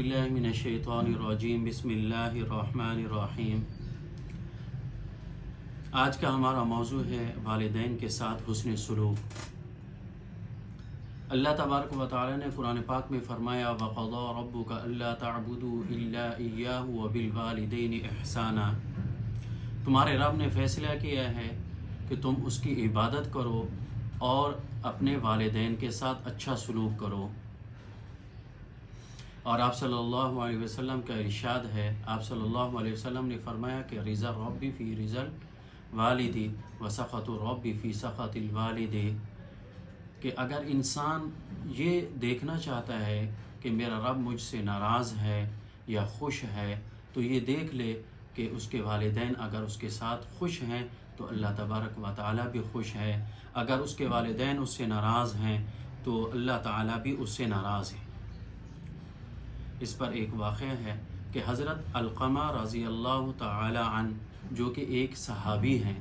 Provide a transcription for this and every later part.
باللہ من الشیطان الرجیم بسم اللہ الرحمن الرحیم۔ آج کا ہمارا موضوع ہے والدین کے ساتھ حسن سلوک۔ اللہ تبارک و تعالی نے قرآن پاک میں فرمایا وَقَضَىٰ رَبُّكَ أَلَّا تَعْبُدُوا إِلَّا إِيَّاهُ وَبِالْوَالِدَيْنِ إِحْسَانًا۔ تمہارے رب نے فیصلہ کیا ہے کہ تم اس کی عبادت کرو اور اپنے والدین کے ساتھ اچھا سلوک کرو۔ اور آپ صلی اللہ علیہ وسلم کا ارشاد ہے، آپ صلی اللہ علیہ وسلم نے فرمایا کہ رضا ربی فی رضا الوالدی و سخط ربی فی سخط الوالد، کہ اگر انسان یہ دیکھنا چاہتا ہے کہ میرا رب مجھ سے ناراض ہے یا خوش ہے تو یہ دیکھ لے کہ اس کے والدین اگر اس کے ساتھ خوش ہیں تو اللہ تبارک و تعالیٰ بھی خوش ہے، اگر اس کے والدین اس سے ناراض ہیں تو اللہ تعالیٰ بھی اس سے ناراض ہے۔ اس پر ایک واقعہ ہے کہ حضرت علقمہ رضی اللہ تعالی عنہ جو کہ ایک صحابی ہیں،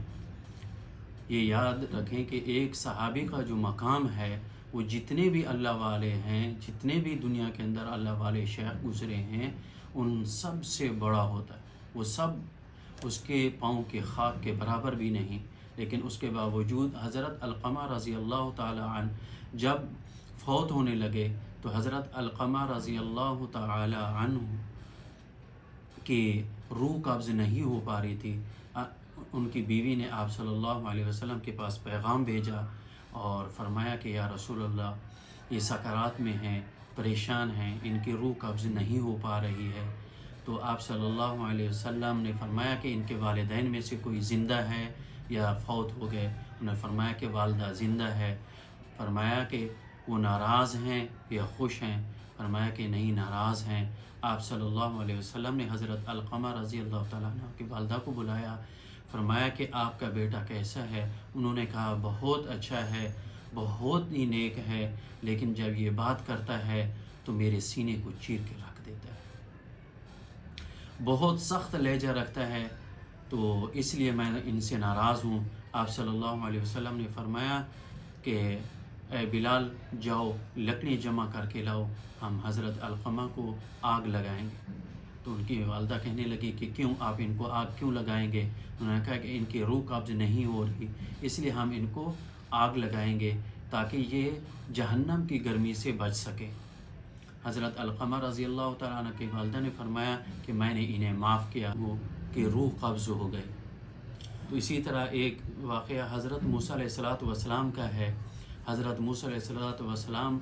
یہ یاد رکھیں کہ ایک صحابی کا جو مقام ہے وہ جتنے بھی اللہ والے ہیں، جتنے بھی دنیا کے اندر اللہ والے شیخ گزرے ہیں ان سب سے بڑا ہوتا ہے۔ وہ سب اس کے پاؤں کے خاک کے برابر بھی نہیں، لیکن اس کے باوجود حضرت علقمہ رضی اللہ تعالی عنہ جب فوت ہونے لگے تو حضرت علقمہ رضی اللہ تعالی عنہ کی روح قبض نہیں ہو پا رہی تھی۔ ان کی بیوی نے آپ صلی اللہ علیہ وسلم کے پاس پیغام بھیجا اور فرمایا کہ یا رسول اللہ، یہ سکرات میں ہیں، پریشان ہیں، ان کی روح قبض نہیں ہو پا رہی ہے۔ تو آپ صلی اللہ علیہ وسلم نے فرمایا کہ ان کے والدین میں سے کوئی زندہ ہے یا فوت ہو گئے؟ انہوں نے فرمایا کہ والدہ زندہ ہے۔ فرمایا کہ وہ ناراض ہیں یا خوش ہیں؟ فرمایا کہ نہیں، ناراض ہیں۔ آپ صلی اللہ علیہ وسلم نے حضرت علقمہ رضی اللہ تعالیٰ عنہ کی والدہ کو بلایا، فرمایا کہ آپ کا بیٹا کیسا ہے؟ انہوں نے کہا بہت اچھا ہے، بہت ہی نیک ہے، لیکن جب یہ بات کرتا ہے تو میرے سینے کو چیر کے رکھ دیتا ہے، بہت سخت لہجہ رکھتا ہے، تو اس لیے میں ان سے ناراض ہوں۔ آپ صلی اللہ علیہ وسلم نے فرمایا کہ اے بلال، جاؤ لکڑی جمع کر کے لاؤ، ہم حضرت علقمہ کو آگ لگائیں گے۔ تو ان کی والدہ کہنے لگی کہ کیوں، آپ ان کو آگ کیوں لگائیں گے؟ انہوں نے کہا کہ ان کی روح قبض نہیں ہو رہی، اس لیے ہم ان کو آگ لگائیں گے تاکہ یہ جہنم کی گرمی سے بچ سکے۔ حضرت علقمہ رضی اللہ تعالیٰ عنہ کی والدہ نے فرمایا کہ میں نے انہیں معاف کیا، وہ کہ روح قبض ہو گئی۔ تو اسی طرح ایک واقعہ حضرت موسیٰ علیہ السلام کا ہے۔ حضرت موسیٰ علیہ السلام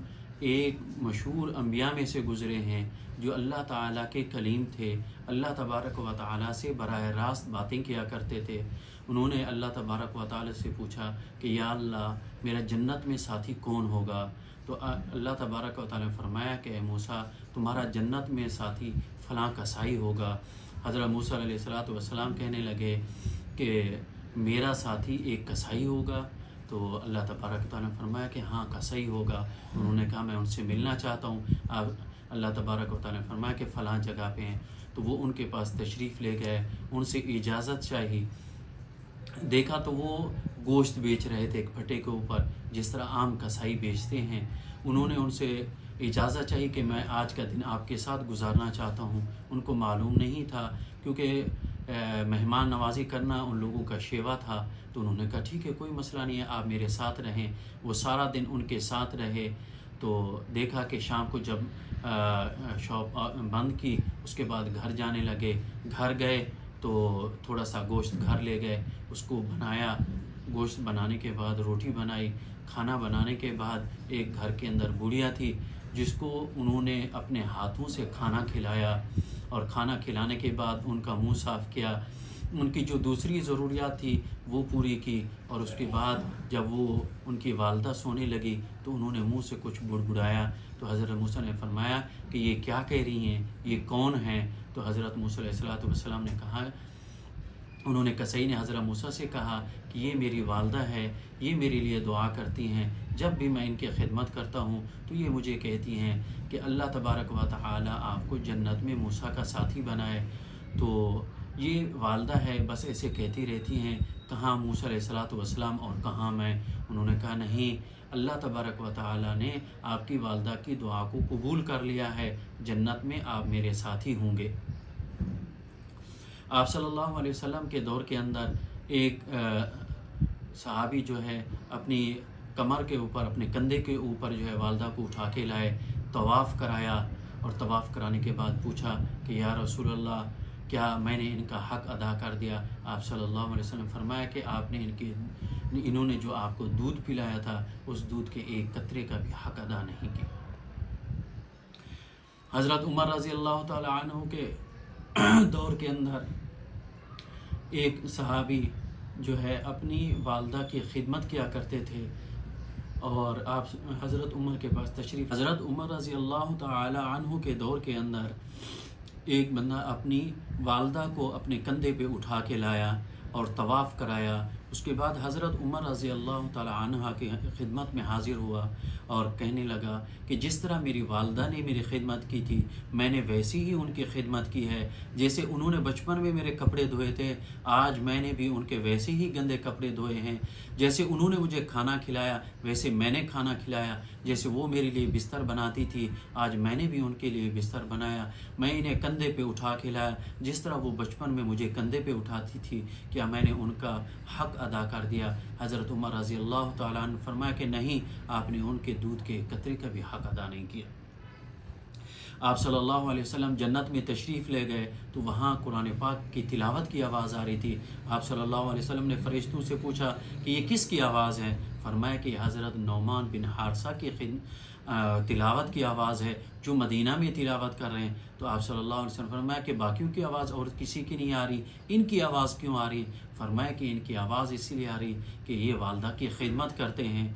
ایک مشہور انبیاء میں سے گزرے ہیں جو اللہ تعالیٰ کے کلیم تھے، اللہ تبارک و تعالیٰ سے براہ راست باتیں کیا کرتے تھے۔ انہوں نے اللہ تبارک و تعالیٰ سے پوچھا کہ یا اللہ، میرا جنت میں ساتھی کون ہوگا؟ تو اللہ تبارک و تعالیٰ نے فرمایا کہ اے موسیٰ، تمہارا جنت میں ساتھی فلاں کسائی ہوگا۔ حضرت موسیٰ علیہ السلام کہنے لگے کہ میرا ساتھی ایک کسائی ہوگا؟ تو اللہ تبارک و تعالیٰ نے فرمایا کہ ہاں، کسائی ہوگا۔ انہوں نے کہا میں ان سے ملنا چاہتا ہوں۔ اللہ تبارک و تعالیٰ نے فرمایا کہ فلاں جگہ پہ ہیں۔ تو وہ ان کے پاس تشریف لے گئے، ان سے اجازت چاہی۔ دیکھا تو وہ گوشت بیچ رہے تھے ایک پھٹے کے اوپر، جس طرح عام کسائی بیچتے ہیں۔ انہوں نے ان سے اجازت چاہی کہ میں آج کا دن آپ کے ساتھ گزارنا چاہتا ہوں۔ ان کو معلوم نہیں تھا، کیونکہ مہمان نوازی کرنا ان لوگوں کا شیوا تھا۔ تو انہوں نے کہا ٹھیک ہے، کوئی مسئلہ نہیں ہے، آپ میرے ساتھ رہیں۔ وہ سارا دن ان کے ساتھ رہے۔ تو دیکھا کہ شام کو جب شاپ بند کی، اس کے بعد گھر جانے لگے۔ گھر گئے تو تھوڑا سا گوشت گھر لے گئے، اس کو بنایا۔ گوشت بنانے کے بعد روٹی بنائی۔ کھانا بنانے کے بعد ایک گھر کے اندر بڑھیا تھی جس کو انہوں نے اپنے ہاتھوں سے کھانا کھلایا، اور کھانا کھلانے کے بعد ان کا منہ صاف کیا، ان کی جو دوسری ضروریات تھی وہ پوری کی۔ اور اس کے بعد جب وہ ان کی والدہ سونے لگی تو انہوں نے منہ سے کچھ بڑبڑایا۔ تو حضرت موسیٰ نے فرمایا کہ یہ کیا کہہ رہی ہیں، یہ کون ہیں؟ تو حضرت موسیٰ علیہ السلام نے کہا، انہوں نے کسائی نے حضرت موسیٰ سے کہا کہ یہ میری والدہ ہے، یہ میرے لیے دعا کرتی ہیں، جب بھی میں ان کی خدمت کرتا ہوں تو یہ مجھے کہتی ہیں کہ اللہ تبارک و تعالی آپ کو جنت میں موسیٰ کا ساتھی بنائے۔ تو یہ والدہ ہے بس ایسے کہتی رہتی ہیں، کہاں موسیٰ علیہ الصلوۃ والسلام اور کہاں میں۔ انہوں نے کہا نہیں، اللہ تبارک و تعالیٰ نے آپ کی والدہ کی دعا کو قبول کر لیا ہے، جنت میں آپ میرے ساتھی ہوں گے۔ آپ صلی اللہ علیہ وسلم کے دور کے اندر ایک صحابی جو ہے اپنی کمر کے اوپر، اپنے کندھے کے اوپر جو ہے والدہ کو اٹھا کے لائے، طواف کرایا، اور طواف کرانے کے بعد پوچھا کہ یا رسول اللہ کیا میں نے ان کا حق ادا کر دیا؟ آپ صلی اللہ علیہ وسلم فرمایا کہ آپ نے انہوں نے جو آپ کو دودھ پلایا تھا اس دودھ کے ایک قطرے کا بھی حق ادا نہیں کیا۔ حضرت عمر رضی اللہ تعالی عنہ کے دور کے اندر ایک صحابی جو ہے اپنی والدہ کی خدمت کیا کرتے تھے، اور آپ حضرت عمر کے پاس تشریف، حضرت عمر رضی اللہ تعالی عنہ کے دور کے اندر ایک بندہ اپنی والدہ کو اپنے کندھے پہ اٹھا کے لایا اور طواف کرایا۔ اس کے بعد حضرت عمر رضی اللہ تعالی عنہ کی خدمت میں حاضر ہوا اور کہنے لگا کہ جس طرح میری والدہ نے میری خدمت کی تھی میں نے ویسی ہی ان کی خدمت کی ہے، جیسے انہوں نے بچپن میں میرے کپڑے دھوئے تھے آج میں نے بھی ان کے ویسے ہی گندے کپڑے دھوئے ہیں، جیسے انہوں نے مجھے کھانا کھلایا ویسے میں نے کھانا کھلایا، جیسے وہ میرے لیے بستر بناتی تھی آج میں نے بھی ان کے لیے بستر بنایا، میں انہیں کندھے پہ اٹھا کے لایا جس طرح وہ بچپن میں مجھے کندھے پہ اٹھاتی تھی، کیا میں نے ان کا حق ادا کر دیا؟ حضرت عمر رضی اللہ تعالیٰ عنہ فرمایا کہ نہیں، آپ نے ان کے دودھ کے قطرے کا بھی حق ادا نہیں کیا۔ آپ صلی اللہ علیہ وسلم جنت میں تشریف لے گئے تو وہاں قرآن پاک کی تلاوت کی آواز آ رہی تھی۔ آپ صلی اللہ علیہ وسلم نے فرشتوں سے پوچھا کہ یہ کس کی آواز ہے؟ فرمایا کہ یہ حضرت نعمان بن حارثہ کی تلاوت کی آواز ہے جو مدینہ میں تلاوت کر رہے ہیں۔ تو آپ صلی اللہ علیہ وسلم فرمایا کہ باقیوں کی آواز اور کسی کی نہیں آ رہی، ان کی آواز کیوں آ رہی؟ فرمایا کہ ان کی آواز اس لیے آ رہی کہ یہ والدہ کی خدمت کرتے ہیں،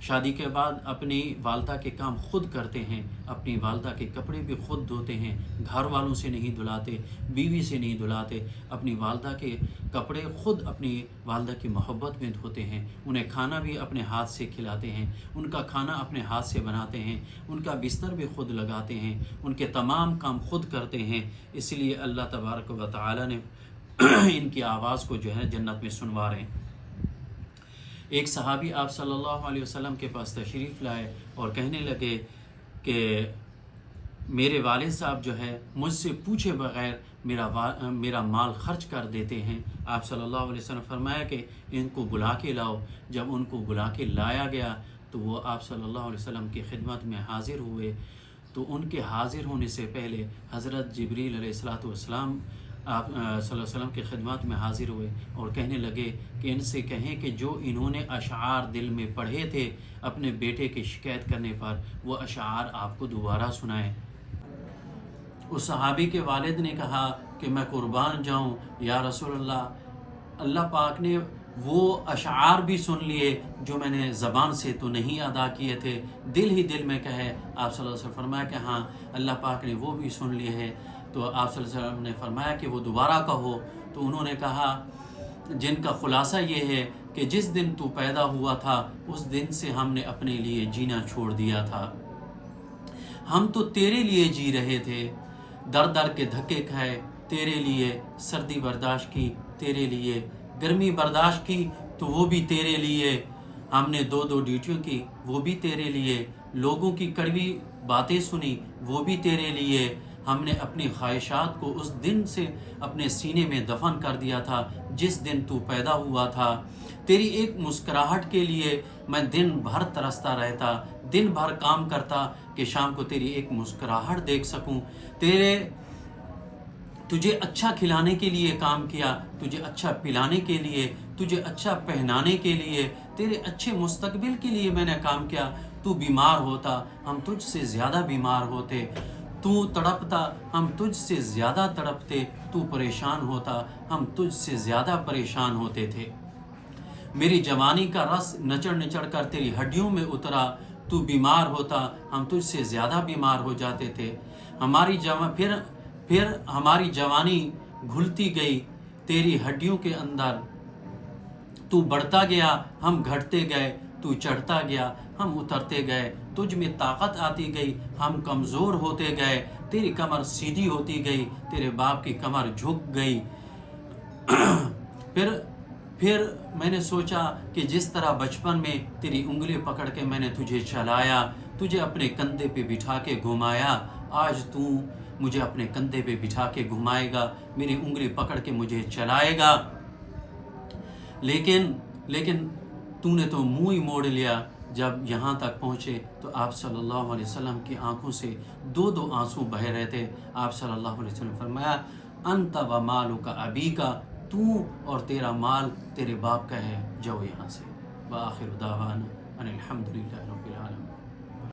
شادی کے بعد اپنی والدہ کے کام خود کرتے ہیں، اپنی والدہ کے کپڑے بھی خود دھوتے ہیں، گھر والوں سے نہیں دھلاتے، بیوی سے نہیں دھلاتے، اپنی والدہ کے کپڑے خود اپنی والدہ کی محبت میں دھوتے ہیں، انہیں کھانا بھی اپنے ہاتھ سے کھلاتے ہیں، ان کا کھانا اپنے ہاتھ سے بناتے ہیں، ان کا بستر بھی خود لگاتے ہیں، ان کے تمام کام خود کرتے ہیں۔ اس لیے اللہ تبارک و تعالی نے ان کی آواز کو جو ہے جنت میں سنوا رہے ہیں۔ ایک صحابی آپ صلی اللہ علیہ وسلم کے پاس تشریف لائے اور کہنے لگے کہ میرے والد صاحب جو ہے مجھ سے پوچھے بغیر میرا مال خرچ کر دیتے ہیں۔ آپ صلی اللہ علیہ وسلم فرمایا کہ ان کو بلا کے لاؤ۔ جب ان کو بلا کے لایا گیا تو وہ آپ صلی اللہ علیہ وسلم کی خدمت میں حاضر ہوئے، تو ان کے حاضر ہونے سے پہلے حضرت جبریل علیہ الصلوۃ والسلام آپ صلی اللہ علیہ وسلم کی خدمت میں حاضر ہوئے اور کہنے لگے کہ ان سے کہیں کہ جو انہوں نے اشعار دل میں پڑھے تھے اپنے بیٹے کی شکایت کرنے پر، وہ اشعار آپ کو دوبارہ سنائیں۔ اس صحابی کے والد نے کہا کہ میں قربان جاؤں یا رسول اللہ، اللہ پاک نے وہ اشعار بھی سن لیے جو میں نے زبان سے تو نہیں ادا کیے تھے، دل ہی دل میں کہے۔ آپ صلی اللہ علیہ وسلم فرمایا کہ ہاں اللہ پاک نے وہ بھی سن لیے ہیں۔ تو آپ صلی اللہ علیہ وسلم نے فرمایا کہ وہ دوبارہ کہو۔ تو انہوں نے کہا جن کا خلاصہ یہ ہے کہ جس دن تو پیدا ہوا تھا اس دن سے ہم نے اپنے لیے جینا چھوڑ دیا تھا، ہم تو تیرے لیے جی رہے تھے، در در کے دھکے کھائے تیرے لیے، سردی برداشت کی تیرے لیے، گرمی برداشت کی تو وہ بھی تیرے لیے، ہم نے دو ڈیوٹیوں کی وہ بھی تیرے لیے، لوگوں کی کڑوی باتیں سنی وہ بھی تیرے لیے، ہم نے اپنی خواہشات کو اس دن سے اپنے سینے میں دفن کر دیا تھا جس دن تو پیدا ہوا تھا، تیری ایک مسکراہٹ کے لیے میں دن بھر ترستا رہتا، دن بھر کام کرتا کہ شام کو تیری ایک مسکراہٹ دیکھ سکوں، تجھے اچھا کھلانے کے لیے کام کیا، تجھے اچھا پلانے کے لیے، تجھے اچھا پہنانے کے لیے، تیرے اچھے مستقبل کے لیے میں نے کام کیا۔ تو بیمار ہوتا ہم تجھ سے زیادہ بیمار ہوتے، تو تڑپتا ہم تجھ سے زیادہ تڑپتے، تو پریشان ہوتا ہم تجھ سے زیادہ پریشان ہوتے تھے، میری جوانی کا رس نچڑ نچڑ کر تیری ہڈیوں میں اترا، تو بیمار ہوتا ہم تجھ سے زیادہ بیمار ہو جاتے تھے، پھر ہماری جوانی گھلتی گئی تیری ہڈیوں کے اندر، تو بڑھتا گیا ہم گھٹتے گئے، تو چڑھتا گیا ہم اترتے گئے، تجھ میں طاقت آتی گئی ہم کمزور ہوتے گئے، تیری کمر سیدھی ہوتی گئی، تیرے باپ کی کمر جھک گئی، پھر میں نے سوچا کہ جس طرح بچپن میں تیری انگلی پکڑ کے میں نے تجھے چلایا، تجھے اپنے کندھے پہ بٹھا کے گھمایا، آج تو مجھے اپنے کندھے پہ بٹھا کے گھمائے گا، میری انگلی پکڑ کے مجھے چلائے گا، لیکن تو نے تو منہ ہی موڑ لیا۔ جب یہاں تک پہنچے تو آپ صلی اللہ علیہ وسلم کی آنکھوں سے دو آنسو بہہ رہے تھے۔ آپ صلی اللہ علیہ وسلم نے فرمایا انت و مالک ابیک، تو اور تیرا مال تیرے باپ کا ہے، جاؤ یہاں سے۔ وآخر دعوانا ان الحمد للہ رب العالمین۔